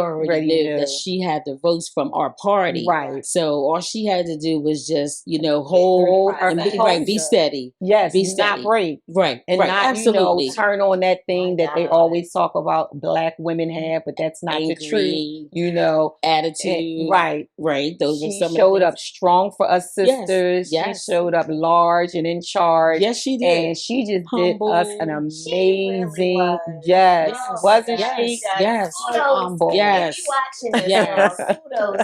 already knew that she had the votes from our party. Right. So all she had to do was just, hold and be steady. Yes, be steady. not break. Right. And right. not, Absolutely. turn on that thing that they always talk about Black women have, but that's not the Angry, truth, attitude. Right. Right. Those She are some showed of the up strong for us sisters. Yes. She showed up large and in charge. Yes, she did. And she just Humble. did us an amazing, really wasn't yes. she? Yes. So humble. Yes. Yes.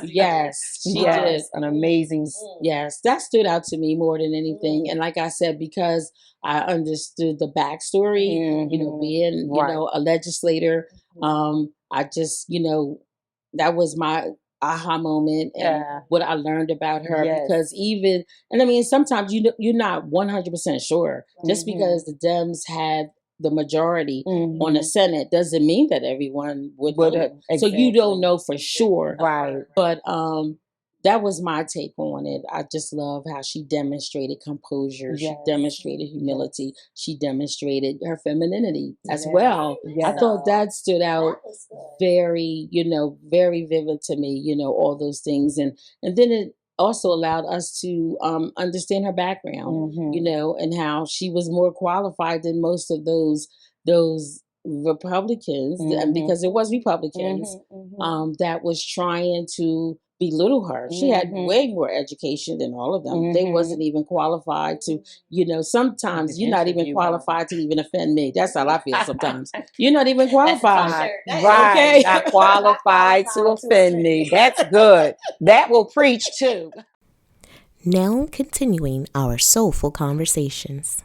Yes. She did. An amazing. Yes. That stood out to me more than anything. And like I said, because I understood the backstory, being, a legislator, I just, that was my aha moment and what I learned about her. Because even, and I mean, sometimes you're not 100% sure. Just because the Dems had the majority on the Senate doesn't mean that everyone would vote. Exactly. So you don't know for sure. Right. But that was my take on it. I just love how she demonstrated composure. She demonstrated humility. She demonstrated her femininity as well. I thought that stood out very, very vivid to me, all those things. And then it also allowed us to understand her background, and how she was more qualified than most of those Republicans, because it was Republicans that was trying to belittle her. She had way more education than all of them. They wasn't even qualified to, sometimes you're not even qualified to even offend me. That's how I feel sometimes. You're not even qualified. Right. Okay? Not qualified to offend me. That's good. That will preach too. Now continuing our soulful conversations.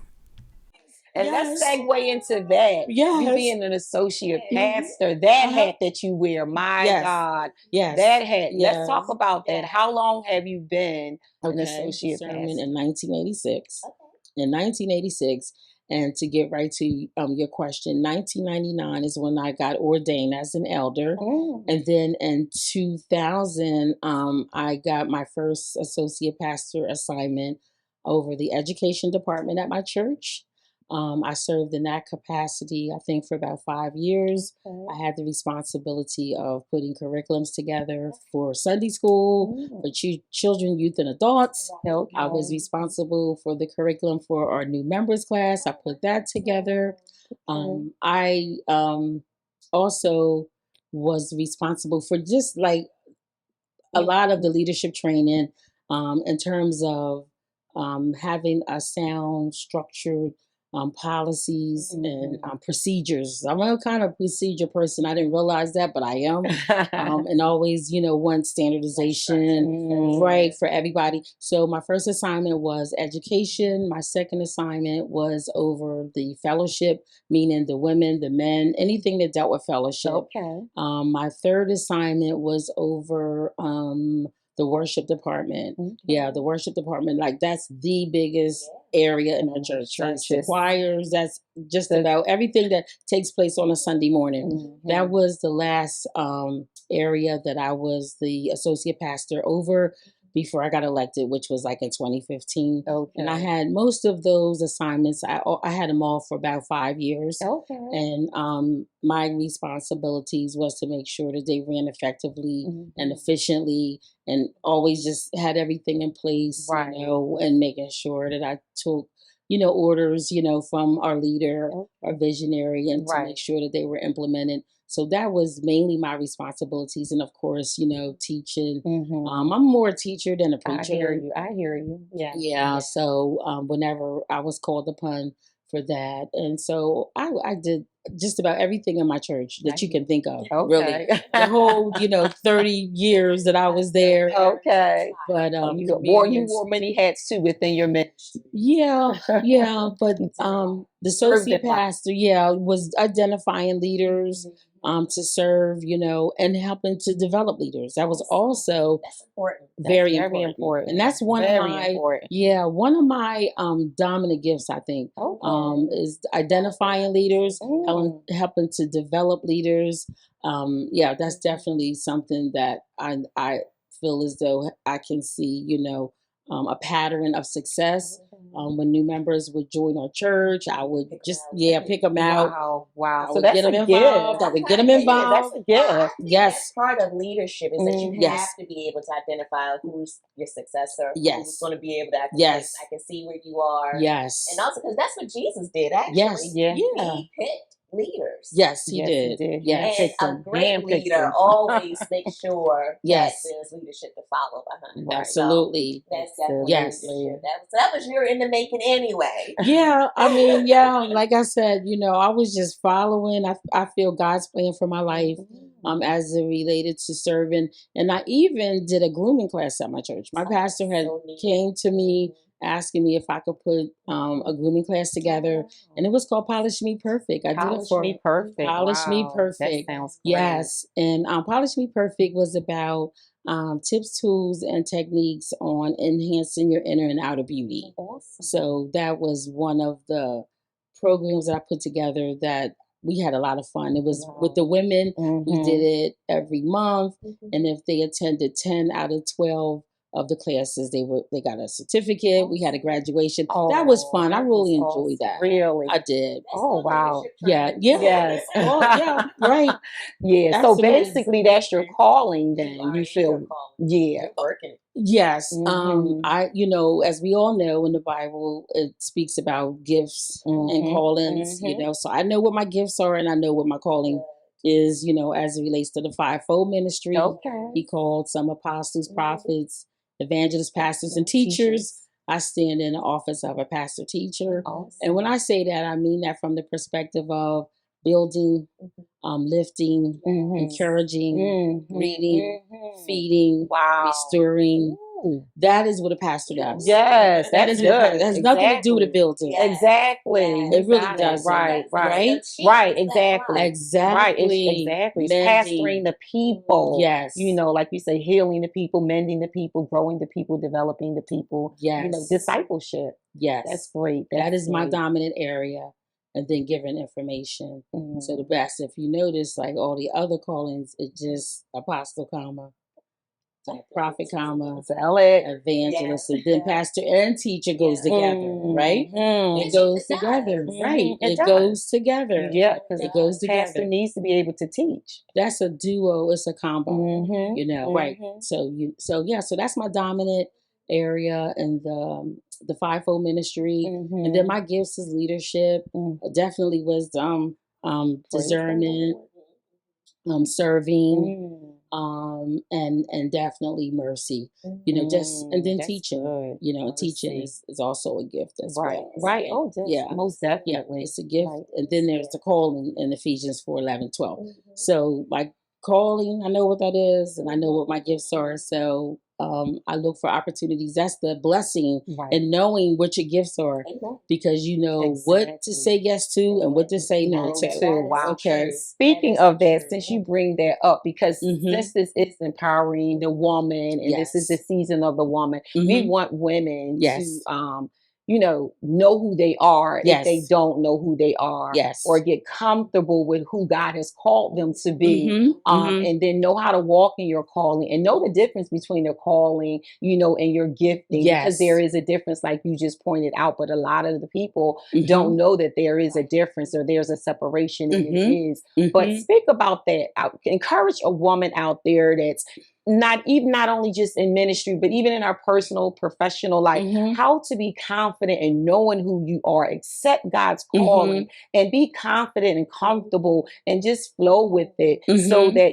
And let's segue into that. Yes. You being an associate pastor, that hat that you wear, my God. Yes. That hat. Let's talk about that. How long have you been an associate pastor? In 1986. In 1986. And to get right to your question, 1999 is when I got ordained as an elder. And then in 2000, I got my first associate pastor assignment over the education department at my church. I served in that capacity, I think, for about 5 years. I had the responsibility of putting curriculums together for Sunday school, for children, youth, and adults. I was responsible for the curriculum for our new members class. I put that together. I also was responsible for just like a lot of the leadership training in terms of having a sound, structured policies and procedures. I'm a kind of procedure person. I didn't realize that, but I am. And always, want standardization, right, for everybody. So my first assignment was education. My second assignment was over the fellowship, meaning the women, the men, anything that dealt with fellowship. My third assignment was over the worship department. The worship department, like that's the biggest area in our church. The choirs, that's just about everything that takes place on a Sunday morning. That was the last area that I was the associate pastor over before I got elected, which was like in 2015. And I had most of those assignments. I had them all for about 5 years. And my responsibilities was to make sure that they ran effectively and efficiently, and always just had everything in place, and making sure that I took, orders, from our leader, our visionary, and to make sure that they were implemented. So that was mainly my responsibilities. And of course, teaching. I'm more a teacher than a preacher. I hear you. Yeah. So whenever I was called upon for that. And so I did just about everything in my church that you can think of, really. The whole, 30 years that I was there. But you wore many hats too within your ministry. But the associate pastor, was identifying leaders to serve, and helping to develop leaders. That was also very important. And that's one of my dominant gifts, I think, is identifying leaders, helping to develop leaders. That's definitely something that I feel as though I can see, a pattern of success. When new members would join our church, I would pick them out. Wow. I So would that's get them a involved. gift. I would get them Yeah, involved. that's a gift. Yes. Part of leadership is that you Yes. have to be able to identify who's your successor, Yes. who's going to be able to actually Yes. I can see where you are. Yes. And also because that's what Jesus did, actually. Yes. Yeah. He picked leaders. Yes, he Yes, did. he did. Yes. And a great leader always makes sure Yes. that there's leadership to follow behind. Right. Absolutely. So that's definitely Yes. leadership. That was your in the making anyway. Yeah, I mean, yeah, like I said, I was just following. I feel God's plan for my life, as it related to serving, and I even did a grooming class at my church. My pastor had came to me asking me if I could put a grooming class together, and it was called Polish Me Perfect. I did it for Me Perfect. Polish Me Wow, Perfect. That sounds great. Yes, and Polish Me Perfect was about tips, tools, and techniques on enhancing your inner and outer beauty. Awesome. So that was one of the programs that I put together that we had a lot of fun. It was with the women. We did it every month, and if they attended 10 out of 12 of the classes, they got a certificate. We had a graduation. That was fun. I really enjoyed that. Really? I did. Oh, wow. Yeah. Yes. Oh, yeah. Right. Yeah. So basically, that's your calling. Then you feel. Yeah. Working. Yes. I, as we all know in the Bible, it speaks about gifts and callings, so I know what my gifts are and I know what my calling is, as it relates to the fivefold ministry. Okay. He called some apostles, prophets, evangelists, pastors, and teachers. I stand in the office of a pastor teacher. Awesome. And when I say that, I mean that from the perspective of building, lifting, encouraging, reading, feeding, restoring. That is what a pastor does. Yes, that is good. It has nothing to do with the building. Yeah. Exactly. It really does. Right. Right? Right. Exactly. Exactly. Right. Exactly. It's pastoring the people. Yes. Like you say, healing the people, mending the people, growing the people, developing the people. Yes. Discipleship. Yes. That's great. That is my dominant area. And then giving information. So the best, if you notice, like all the other callings, it's just apostle, prophet, evangelist, and then pastor and teacher goes together, right? It goes together, right? It goes together. Yeah, because it goes together. Pastor needs to be able to teach. That's a duo. It's a combo. Right? So that's my dominant area and the fivefold ministry, and then my gifts is leadership, definitely wisdom, discernment, serving. And definitely mercy, and then teaching, teaching is also a gift as well. Right. Oh, most definitely. Yeah, it's a gift. Right. And then there's the calling in Ephesians 4:11-12. So like calling, I know what that is, and I know what my gifts are. So I look for opportunities. That's the blessing, and knowing what your gifts are, because you know what to say yes to and what to say no to. Wow. Okay. Speaking of that, since you bring that up, because since this is empowering the woman, and this is the season of the woman, we want women to know who they are if they don't know who they are, or get comfortable with who God has called them to be, and then know how to walk in your calling and know the difference between their calling, and your gifting, because there is a difference, like you just pointed out, but a lot of the people don't know that there is a difference or there's a separation, and it is. But speak about that. I encourage a woman out there that's not only just in ministry, but even in our personal, professional life, how to be confident in knowing who you are, accept God's calling, and be confident and comfortable and just flow with it, so that,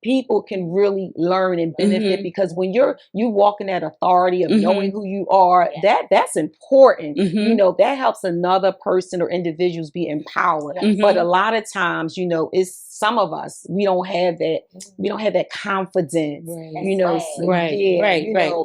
people can really learn and benefit, because when you walk in that authority of knowing who you are, that's important. That helps another person or individuals be empowered. But a lot of times, it's some of us, we don't have that confidence. Right.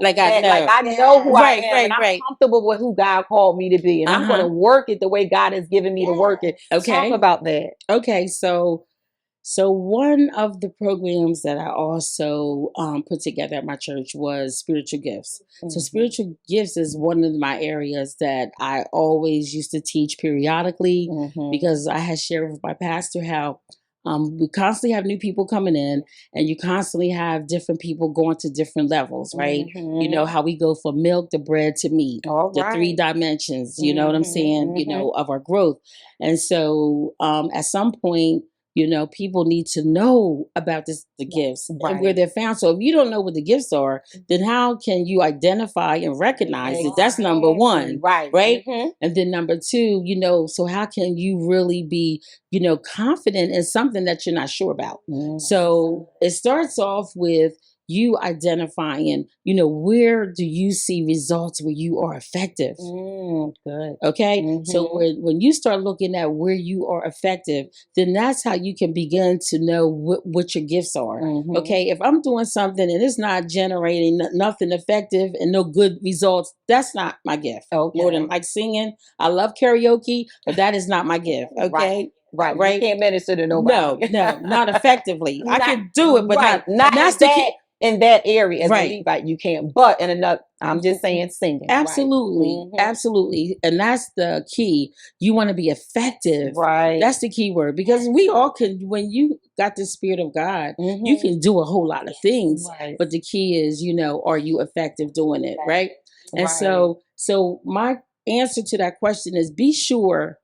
Like I know who I am, and I'm comfortable with who God called me to be, and I'm going to work it the way God has given me to work it. Talk about that. Okay, so one of the programs that I also put together at my church was spiritual gifts. So spiritual gifts is one of my areas that I always used to teach periodically, because I had shared with my pastor how we constantly have new people coming in, and you constantly have different people going to different levels, right? You know how we go from milk to bread to meat, the 3 dimensions, you know what I'm saying, you know, of our growth. And so at some point, you know, people need to know about the gifts and where they're found. So if you don't know what the gifts are, then how can you identify and recognize it? That's number one, right? And then number two, you know, so how can you really be, you know, confident in something that you're not sure about? So it starts off with you identifying, you know, where do you see results where you are effective? Good. Okay. So when you start looking at where you are effective, then that's how you can begin to know what your gifts are. Okay. If I'm doing something and it's not generating nothing effective and no good results, that's not my gift. More than like singing. I love karaoke, but that is not my gift. Okay. Right. You can't minister to nobody. No, not effectively. I can do it, but not that's in the key. In that area as a Levite, you can't. But in another, I'm just saying, singing. Absolutely, absolutely, and that's the key. You want to be effective, right? That's the key word, because we all can. When you got the Spirit of God, you can do a whole lot of things. But the key is, you know, are you effective doing it, right? And so my answer to that question is: be sure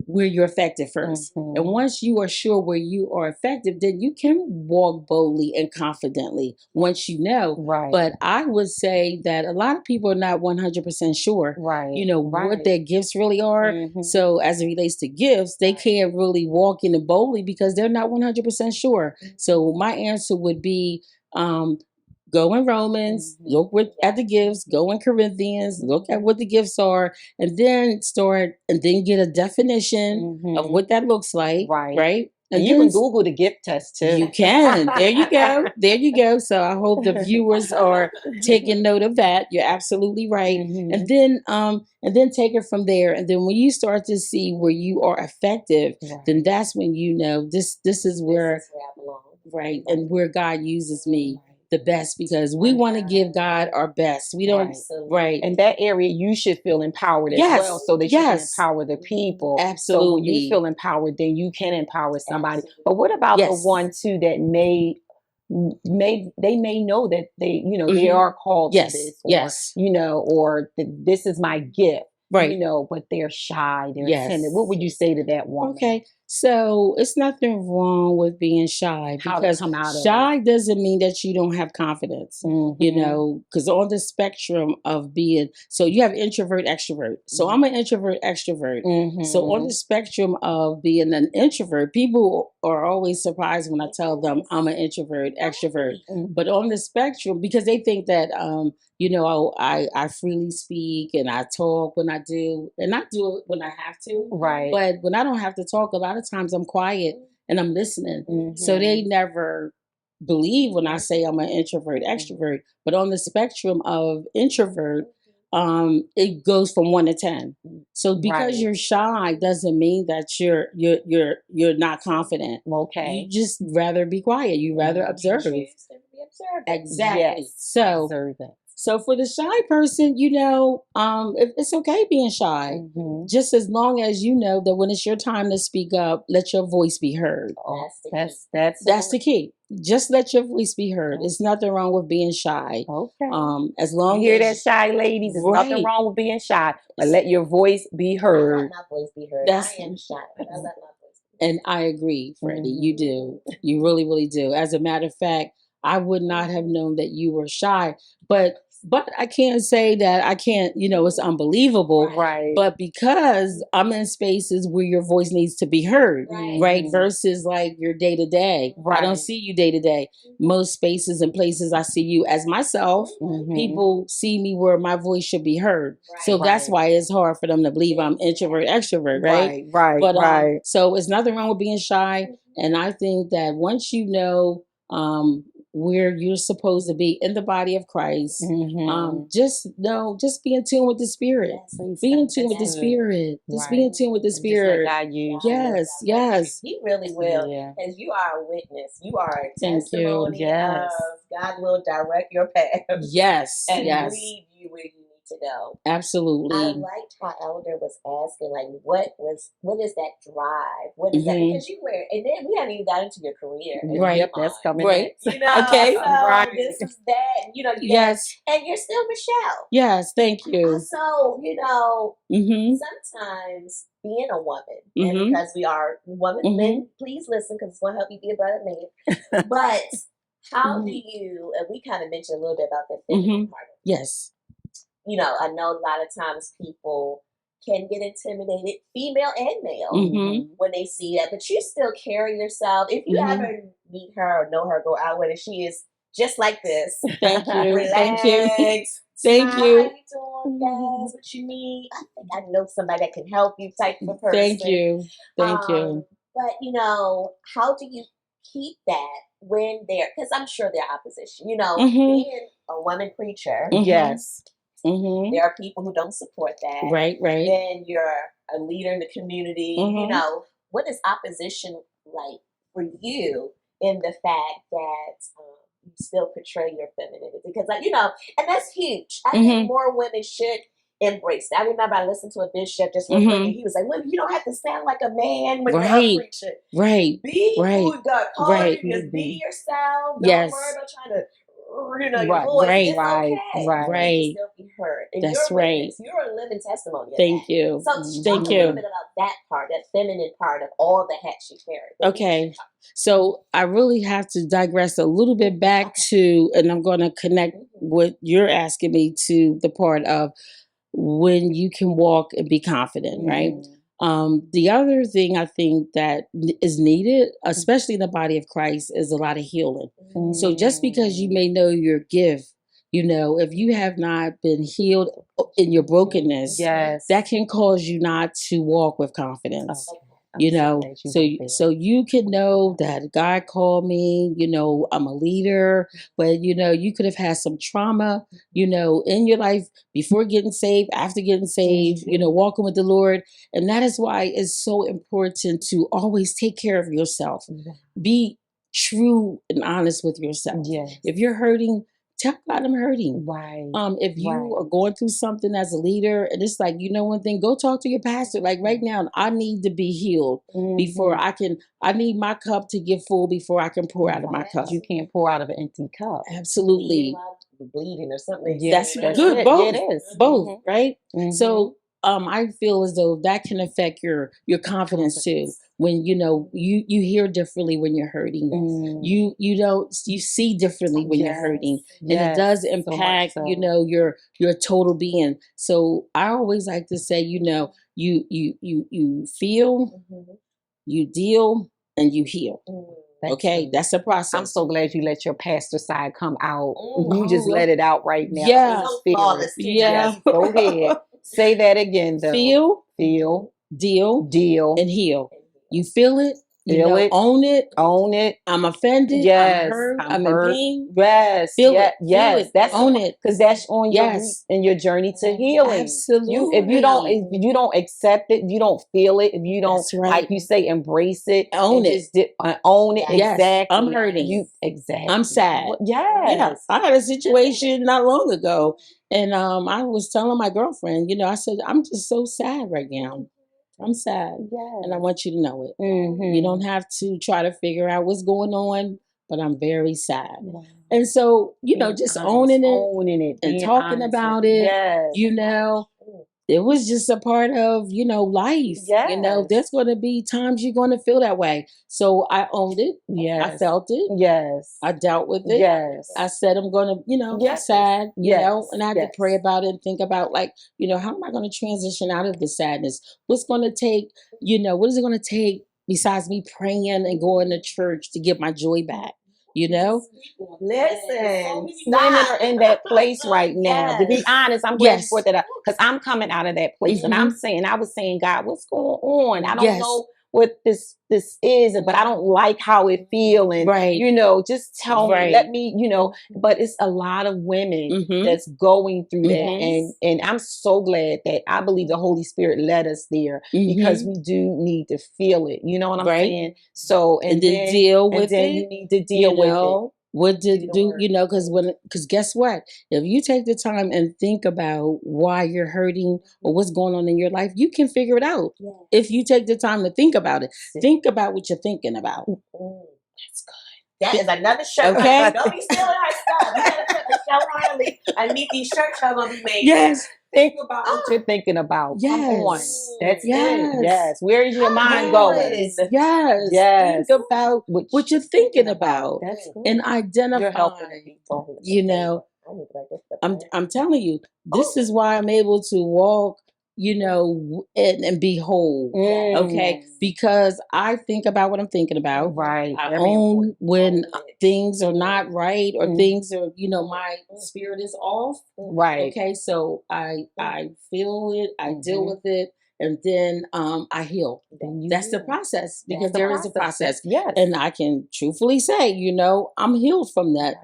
where you're effective first. And once you are sure where you are effective, then you can walk boldly and confidently once you know. But I would say that a lot of people are not 100% sure, you know, what their gifts really are. So as it relates to gifts, they can't really walk in it boldly because they're not 100% sure. So my answer would be, go in Romans, look at the gifts, go in Corinthians, look at what the gifts are, and then get a definition of what that looks like, right? And you can Google the gift test too. You can. There you go. There you go. So I hope the viewers are taking note of that. You're absolutely right. And then take it from there. And then when you start to see where you are effective, then that's when you know this is where I belong. Right. And where God uses me the best, because we want to give God our best. We don't, In that area, you should feel empowered as well, so that you can empower the people. Absolutely. So when you feel empowered, then you can empower somebody. But what about the one too that may know that they, you know, they are called to this, or, you know, or this is my gift. You know, but they're shy, they're timid. What would you say to that woman? Okay, so it's nothing wrong with being shy, because shy doesn't mean that you don't have confidence. You know, because on the spectrum of being, so you have introvert, extrovert. So I'm an introvert, extrovert. So on the spectrum of being an introvert, people are always surprised when I tell them I'm an introvert, extrovert. But on the spectrum, because they think that you know, I freely speak and I talk when I do, and I do it when I have to. But when I don't have to talk, a lot of times I'm quiet and I'm listening. So they never believe when I say I'm an introvert, extrovert. But on the spectrum of introvert, it goes from 1 to 10. So because you're shy doesn't mean that you're not confident. You just rather be quiet. You rather observe. Exactly. So for the shy person, you know, it's okay being shy, just as long as you know that when it's your time to speak up, let your voice be heard. That's the key. Just let your voice be heard. There's nothing wrong with being shy. As long you hear that, shy ladies, there's nothing wrong with being shy, but let your voice be heard. My voice be heard. I am shy, but I let my voice be heard. And I agree, Freddie. You do. You really, really do. As a matter of fact, I would not have known that you were shy, but I can't say that I can't, you know, it's unbelievable. But because I'm in spaces where your voice needs to be heard, versus like your day to day. I don't see you day to day. Most spaces and places I see you as myself. People see me where my voice should be heard. So that's why it's hard for them to believe I'm introvert, extrovert, right? So it's nothing wrong with being shy. And I think that once you know where you're supposed to be in the body of Christ, just be in tune with the Spirit. Be in tune with the Spirit. Just be in tune with the Spirit. Yes. He really will. Because you are a witness. You are a testimony of God will direct your path. Yes. And lead you where you need to go. Absolutely. I liked how Elder was asking, like, what is that drive? What is that? Because you were, and then we hadn't even got into your career. Right. Yep, that's coming right. next. You know, Okay. so Right. this is that, you know, Yes. and you're still Michelle. Yes, thank you. So, you know, Mm-hmm. sometimes being a woman, Mm-hmm. and because we are women, Mm-hmm. men, please listen because it's going to help you be a better man. But how Mm-hmm. do you, and we kind of mentioned a little bit about the feminine Mm-hmm. part of it. Yes. You know, I know a lot of times people can get intimidated, female and male, Mm-hmm. when they see that, but you still carry yourself. If you Mm-hmm. ever meet her or know her, go out with her, she is just like this. Thank you. Relax. Thank you. Thank Smile. you. How you doing, guys? What you need? I think I know somebody that can help you type of person. Thank you. Thank you. But, you know, how do you keep that when they're, because I'm sure they're opposition, you know, being a woman preacher. Yes. There are people who don't support that. Right. Then you're a leader in the community. You know, what is opposition like for you in the fact that you still portray your femininity? Because, like, you know, and that's huge. I think more women should embrace that. I remember I listened to a bishop just real quick, and he was like, "Women, you don't have to sound like a man when you're up preaching. Be who God called you. Just be yourself. Don't worry about trying to, you know, your voice. It's okay. You still be heard. And That's you're right. You're a living testimony of Thank that. you. So talk a little bit about that part, that feminine part of all the hats you carry. Okay. So I really have to digress a little bit back to, and I'm going to connect what you're asking me to the part of when you can walk and be confident, right? The other thing I think that is needed, especially in the body of Christ, is a lot of healing. So just because you may know your gift, you know, if you have not been healed in your brokenness, that can cause you not to walk with confidence. You know, so you can know that God called me, you know, I'm a leader, but, you know, you could have had some trauma, you know, in your life before getting saved, after getting saved, you know, walking with the Lord. And that is why it's so important to always take care of yourself. Be true and honest with yourself. If you're hurting, tell God I'm hurting. If you are going through something as a leader, and it's like, you know, one thing, go talk to your pastor. Like right now, I need to be healed before I need my cup to get full before I can pour out of my cup. You can't pour out of an empty cup. Absolutely. Bleeding or something. That's good. Both. Yeah, it is. Both, right? So I feel as though that can affect your confidence too. When, you know, you hear differently when you're hurting. You see differently when you're hurting. And it does impact, you know, your total being. So I always like to say, you know, you feel, you deal, and you heal. Okay, that's a process. I'm so glad you let your pastor side come out. You just let it out right now. Yeah. Go ahead. Say that again, though. Feel, deal, and heal. You feel it. Feel it. Own it. Own it. I'm offended. Yes. I'm hurt. I'm in hurt. pain. Yes. Feel it. Yes. Feel it. That's own it. Because that's on your in your journey to healing. Absolutely. If you don't accept it, if you don't feel it, if you don't, like you say, embrace it, own it. Own it. Yes. Exactly. I'm hurting. Exactly. I'm sad. Yes. I had a situation not long ago, and I was telling my girlfriend, you know, I said, I'm just so sad right now. I'm sad. And I want you to know it. You don't have to try to figure out what's going on, but I'm very sad. And so, you know, just owning it and talking about it, you know, it was just a part of, you know, life. You know, there's going to be times you're going to feel that way. So I owned it. I felt it. I dealt with it. I said, I'm going to, you know, I'm sad, you know, and I had to pray about it and think about, like, you know, how am I going to transition out of the sadness? What's going to take, you know, what is it going to take besides me praying and going to church to get my joy back? You know? Listen, women are in that place right now. To be honest, I'm glad you brought that up because I'm coming out of that place, and I was saying, God, what's going on? I don't know what this is, but I don't like how it feels, and you know, just tell me, let me, you know. But it's a lot of women that's going through that, and I'm so glad that I believe the Holy Spirit led us there because we do need to feel it. You know what I'm saying? So and then deal with it. You need to deal with it. What did do you know? Because guess what? If you take the time and think about why you're hurting or what's going on in your life, you can figure it out. Yeah. If you take the time to think about it, think about what you're thinking about. That's good. That is another shirt. Okay, don't be stealing her stuff. You gotta put Michelle Harlee underneath these shirts. Y'all gonna be made. Yes. Think about what you're thinking about. Yes. Come on. That's it. Yes. Where is your mind going? Yes. Yes. Think about what you're thinking about. That's good. And identify. You're helping people. You know, I'm telling you, this is why I'm able to walk, you know, and be whole. Okay. Because I think about what I'm thinking about. Right. I own when things are not right or things are, you know, my spirit is off. Right. Okay. So I feel it, I deal with it, and then I heal. That's the process, because there is a process. Yes. And I can truthfully say, you know, I'm healed from that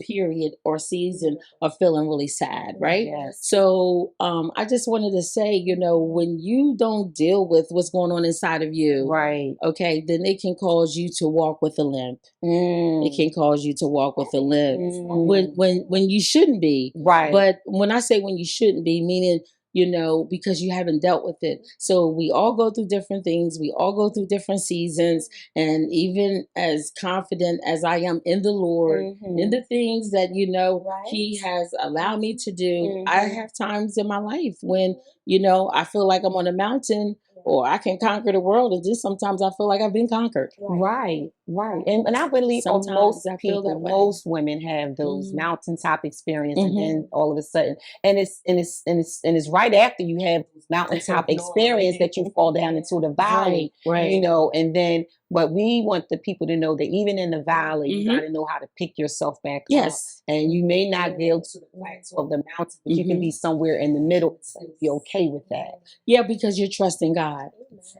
period or season of feeling really sad, right? Yes. So I just wanted to say, you know, when you don't deal with what's going on inside of you, right, okay, then it can cause you to walk with a limp. It can cause you to walk with a limp when you shouldn't be. Right. But when I say when you shouldn't be, meaning, you know, because you haven't dealt with it. So we all go through different things. We all go through different seasons. And even as confident as I am in the Lord, in the things that, you know, He has allowed me to do, I have times in my life when, you know, I feel like I'm on a mountain or I can conquer the world. And just sometimes I feel like I've been conquered. Right. And I believe for most people, most women have those mountaintop experiences, and then all of a sudden, and it's right after you have those mountaintop experience that you fall down into the valley, you know, and then. But we want the people to know that even in the valley, you got to know how to pick yourself back up. And you may not go to the plateau of the mountain, but you can be somewhere in the middle and be okay with that. Yeah, because you're trusting God.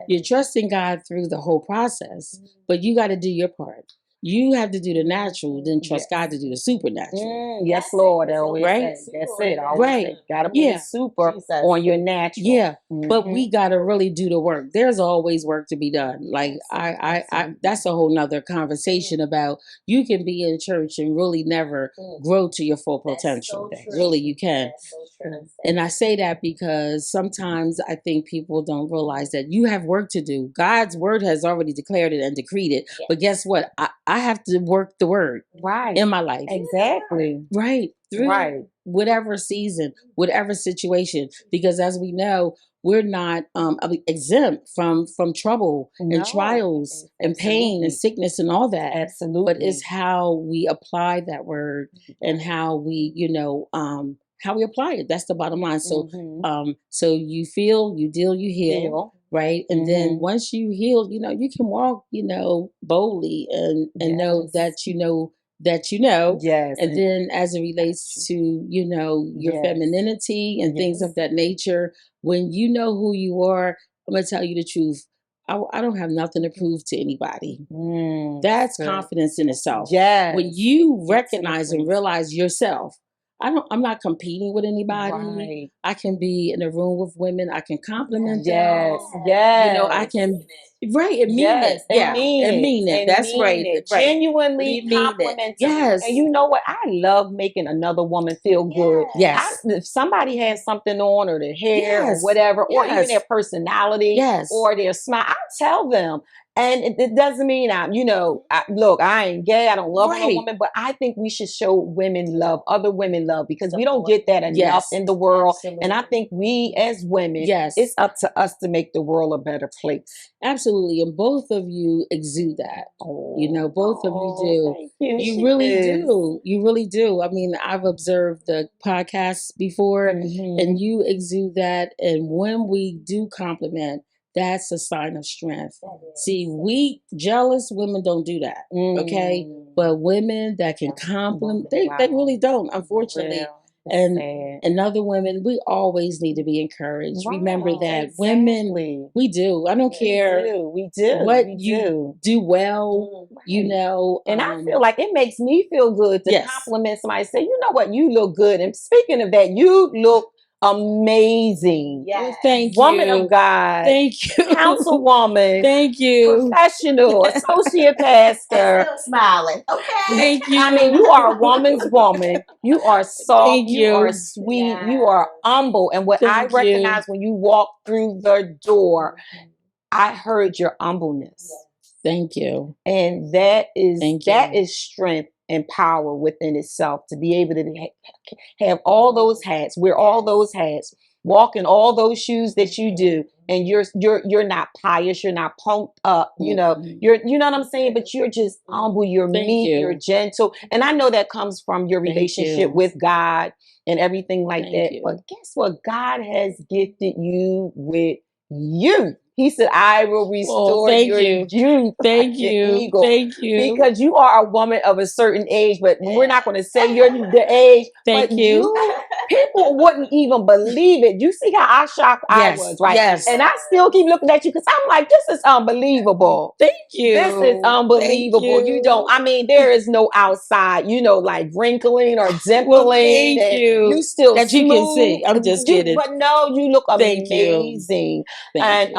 You're trusting God through the whole process, but you got to do your part. You have to do the natural, then trust God to do the supernatural. Yes, Lord. I always say. That's it. I always say, gotta put super on your natural. Yeah, but we gotta really do the work. There's always work to be done. Like I that's a whole nother conversation about you can be in church and really never grow to your full potential. Really, you can. And I say that because sometimes I think people don't realize that you have work to do. God's word has already declared it and decreed it. But guess what? I have to work the word in my life. Exactly. Right. Through whatever season, whatever situation. Because as we know, we're not exempt from trouble and trials and pain and sickness and all that. Absolutely. But it's how we apply that word and how we, you know, how we apply it. That's the bottom line. So so you feel, you deal, you heal. Right. And then once you heal, you know, you can walk, you know, boldly and know that you know that you know. Yes. And then as it relates to, you know, your femininity and things of that nature, when you know who you are, I'm going to tell you the truth. I don't have nothing to prove to anybody. That's confidence in itself. Yes. When you recognize and realize yourself, I'm not competing with anybody. Right. I can be in a room with women. I can compliment them. Yes. You know, I can. Right. And mean it. Yeah. And mean it. That's right. Genuinely compliment. Yes. And you know what? I love making another woman feel good. Yes. If somebody has something on, or their hair or whatever, or even their personality or their smile, I tell them. And it doesn't mean look, I ain't gay. I don't love a woman, but I think we should show women love, other women love, because we don't get that enough in the world. Absolutely. And I think we as women, it's up to us to make the world a better place. Absolutely. And both of you exude that. You know, both of you do. Thank you. You really do. You really do. I mean, I've observed the podcasts before and you exude that. And when we do compliment, that's a sign of strength. See, we jealous women don't do that. Okay. But women that can compliment, they really don't, unfortunately. And other women, we always need to be encouraged. Remember that women, we do. I don't care what you do well, you know. And I feel like it makes me feel good to compliment somebody. Say, you know what, you look good. And speaking of that, you look amazing. Yes. Thank Woman you. of God. Thank you. Councilwoman. Thank you. Professional. Associate pastor. Still smiling. Okay. Thank you. I mean, you are a woman's woman. You are soft. Thank You you. are sweet. Yes. You are humble. And what I Thank you. recognize when you walk through the door, I heard your humbleness. Yes. Thank you. And that Thank you. is strength and power within itself to be able to have all those hats, wear all those hats, walk in all those shoes that you do, and you're not pious, you're not pumped up, you know what I'm saying, but you're just humble, you're Thank meek, you. you're gentle, and I know that comes from your Thank relationship you. with God and everything like Thank that. you. But guess what? God has gifted you with youth. He said, I will restore thank your you. youth Thank like the you. eagle. Thank you. Because you are a woman of a certain age, but we're not going to say you're the age. Thank but you. People wouldn't even believe it. You see how shocked I Yes. was, right? Yes. And I still keep looking at you because I'm like, this is unbelievable. Thank you. This is unbelievable. Thank You don't, I mean, there is no outside, like wrinkling or dimpling. Thank you. You still that smooth. You can see. I'm just kidding. But no, you look Thank amazing. You. Thank you.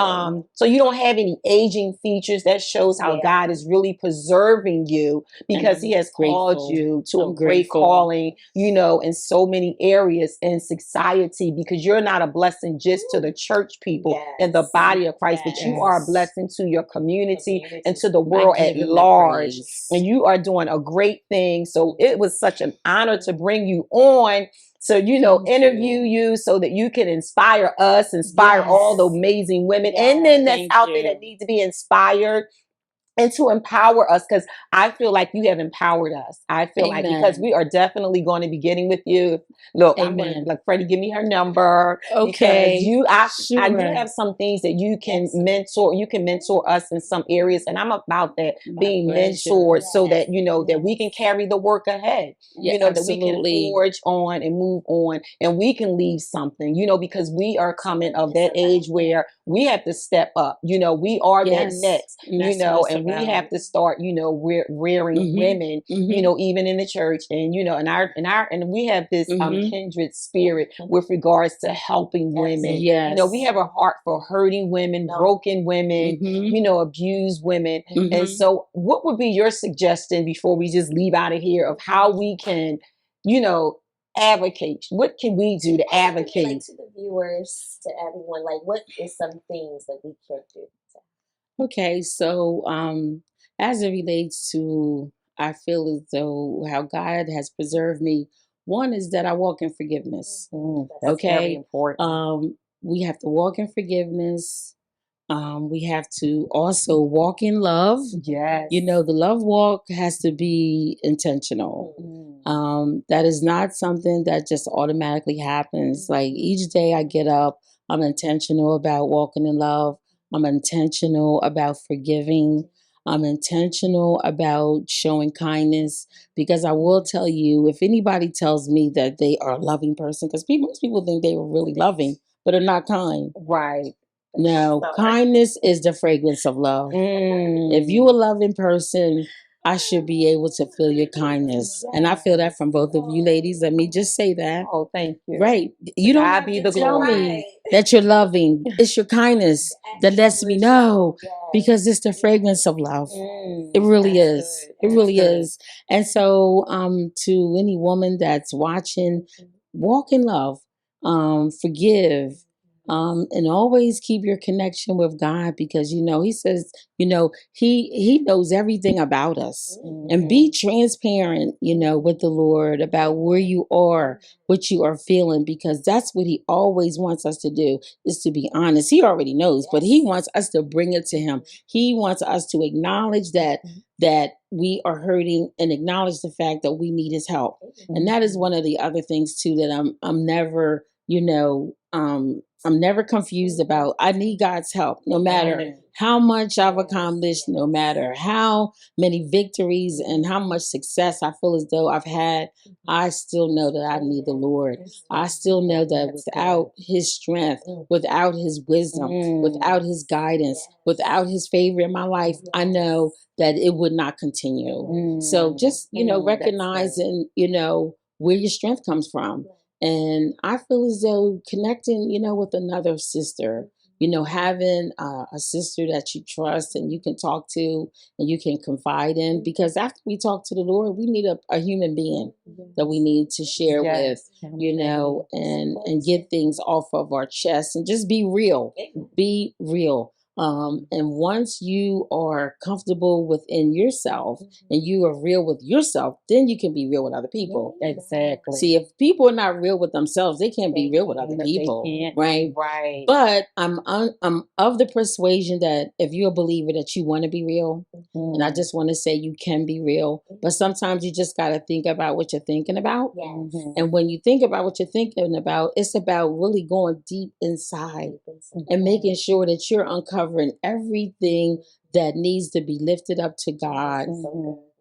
So you don't have any aging features. That shows how God is really preserving you because He has called you to a great calling, in so many areas in society, because you're not a blessing just to the church people and the body of Christ, but you are a blessing to your community and to the world at large. And you are doing a great thing. So it was such an honor to bring you on. So, interview you so that you can inspire us, inspire all the amazing women and men that's out there that need to be inspired, and to empower us, because I feel like you have empowered us. I feel like because we are definitely going to be getting with you. Look, I'm going to Freddie, give me her number. Okay. Because I do have some things that you can mentor. You can mentor us in some areas, and I'm about that being mentored so that that we can carry the work ahead. That we can forge on and move on, and we can leave something. Because we are coming of that age where we have to step up. We are that next. And we have to start, rearing women, even in the church, and and we have this kindred spirit with regards to helping women. We have a heart for hurting women, broken women, abused women. And so, what would be your suggestion before we just leave out of here of how we can, advocate? What can we do to advocate? Like, to the viewers, to everyone, like, what is some things that we can do? Okay, so as it relates to, I feel as though how God has preserved me. One is that I walk in forgiveness. That's very important. We have to walk in forgiveness. We have to also walk in love. Yes. The love walk has to be intentional. That is not something that just automatically happens. Like, each day I get up, I'm intentional about walking in love. I'm intentional about forgiving. I'm intentional about showing kindness, because I will tell you, if anybody tells me that they are a loving person, because most people think they were really loving, but are not kind. Right. No, kindness is the fragrance of love. If you're a loving person, I should be able to feel your kindness. And I feel that from both of you ladies. Let me just say that. Oh, thank you. Right. You don't have to tell me that you're loving. It's your kindness that lets me know, because it's the fragrance of love. It really is. It really is. And so to any woman that's watching, walk in love, forgive, and always keep your connection with God, because He says, He knows everything about us. And be transparent, with the Lord about where you are, what you are feeling, because that's what He always wants us to do, is to be honest. He already knows, but He wants us to bring it to Him. He wants us to acknowledge that we are hurting, and acknowledge the fact that we need His help. And that is one of the other things too that I'm never, I'm never confused about. I need God's help, no matter how much I've accomplished, no matter how many victories and how much success I feel as though I've had. I still know that I need the Lord. I still know that without His strength, without His wisdom, without His guidance, without His favor in my life, I know that it would not continue. So just, recognizing, where your strength comes from. And I feel as though connecting, with another sister, having a sister that you trust and you can talk to and you can confide in, because after we talk to the Lord, we need a human being that we need to share with, and get things off of our chest and just be real. Be real. And once you are comfortable within yourself and you are real with yourself, then you can be real with other people. Exactly. See, if people are not real with themselves, they can't be real with other people, right? Right. But I'm of the persuasion that if you're a believer that you want to be real, and I just want to say you can be real, but sometimes you just got to think about what you're thinking about. And when you think about what you're thinking about, it's about really going deep inside and making sure that you're uncovering everything that needs to be lifted up to God,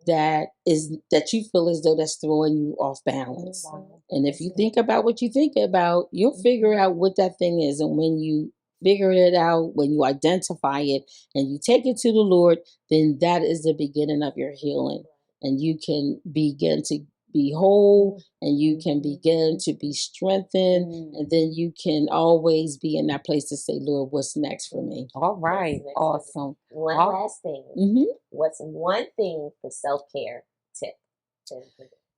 that you feel as though that's throwing you off balance. And if you think about what you think about, you'll figure out what that thing is. And when you figure it out, when you identify it and you take it to the Lord, then that is the beginning of your healing. And you can begin to be whole, and you can begin to be strengthened, and then you can always be in that place to say, Lord, what's next for me? All right. Awesome. One last thing. What's one thing for self-care tip?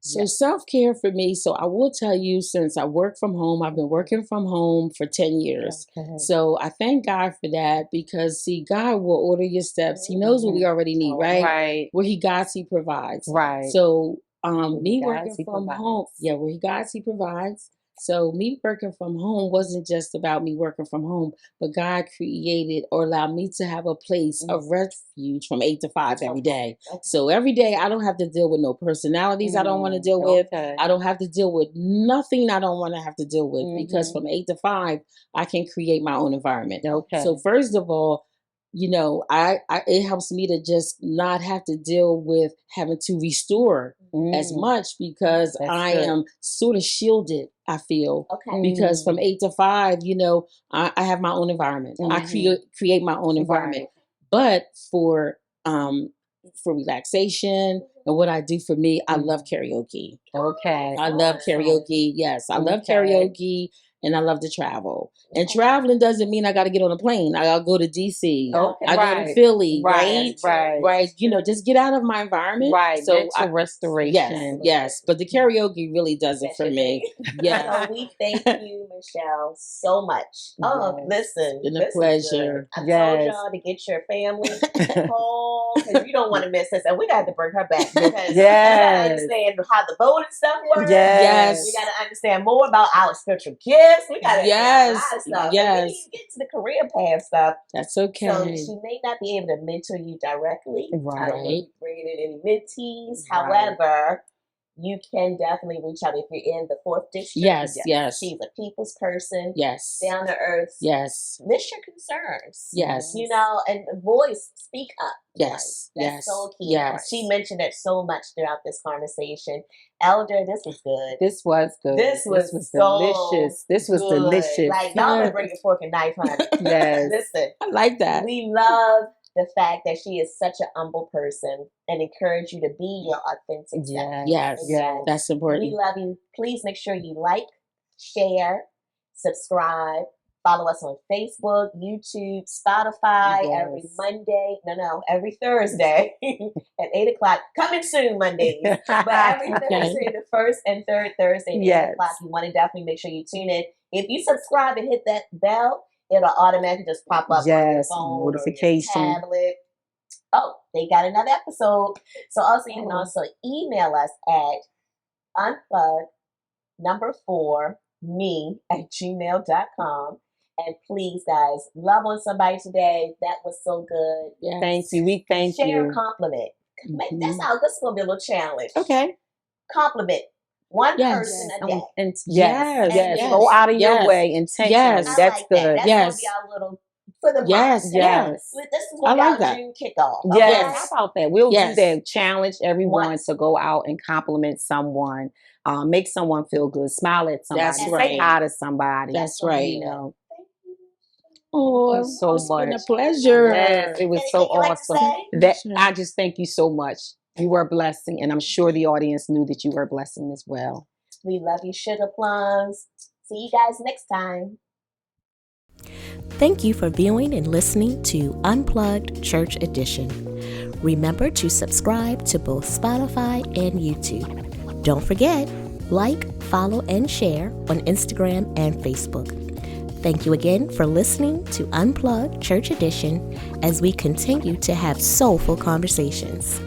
So self-care for me, so I will tell you, since I work from home, I've been working from home for 10 years. So I thank God for that, because see, God will order your steps. He knows what we already need, right? Where he guides, he provides. Right. So me working from home, where he guides, he provides. So me working from home wasn't just about me working from home, but God created or allowed me to have a place of refuge from 8 to 5 every day. So every day I don't have to deal with no personalities I don't want to deal with. I don't have to deal with nothing I don't want to have to deal with, because from 8 to 5, I can create my own environment. So first of all, it helps me to just not have to deal with having to restore as much, because I am sort of shielded, I feel. Because from 8 to 5, I have my own environment. I create my own environment. But for relaxation and what I do for me, I love karaoke. I love karaoke. Yes, I love karaoke. And I love to travel. And traveling doesn't mean I got to get on a plane. I got to go to DC. I go to Philly, right? Just get out of my environment. So restoration. Yes. But the karaoke really does it for me. So we thank you, Michelle, so much. Oh, listen. It's been a pleasure. I told y'all to get your family home, because you don't want to miss this. And we got to bring her back, because we got to understand how the voting stuff works. Yes. We got to understand more about our spiritual gifts. We got to a lot of stuff. Yes. We get to the career path stuff. That's okay. So she may not be able to mentor you directly. I don't know if you bring in any mentees. However, you can definitely reach out if you're in the 4th district. Yes. She's a people's person. Yes. Down to earth. Yes. List your concerns. Yes. And voice, speak up. Yes. That's so key. Yes. She mentioned it so much throughout this conversation. Elder, this was good. This was good. This was delicious. This was good. delicious. Like, y'all better bring a fork and knife, honey. Yes. Listen. I like that. We love the fact that she is such an humble person, and encourage you to be your authentic self. Yes. That's important. We love you. Please make sure you like, share, subscribe. Follow us on Facebook, YouTube, Spotify, every Thursday at 8 o'clock. Coming soon, Mondays. But every Thursday, the first and third Thursday at 8 o'clock, you want to definitely make sure you tune in. If you subscribe and hit that bell, it'll automatically just pop up on your phone, notification, or your tablet. Oh, they got another episode. So also, you can also email us at unplug4me@gmail.com. And please, guys, love on somebody today. That was so good. Yes. Thank you. We thank you. Share a compliment. That's how this is going to be a little challenge. Okay. Compliment one person a day. And yes. Go out of your way intentionally. Yes. That's like good. That. That's going to be our little for the month. Yes. This is going to be our June kickoff. Okay? Yes. How about that? We'll do that. Challenge everyone to go out and compliment someone. Make someone feel good. Smile at somebody. That's right. Say hi to somebody. That's right. Oh, so it's much. Been a pleasure. Yes, it was so awesome. I just thank you so much. You were a blessing, and I'm sure the audience knew that you were a blessing as well. We love you, Sugar Plums. See you guys next time. Thank you for viewing and listening to Unplugged Church Edition. Remember to subscribe to both Spotify and YouTube. Don't forget, like, follow, and share on Instagram and Facebook. Thank you again for listening to Unplugged Church Edition as we continue to have soulful conversations.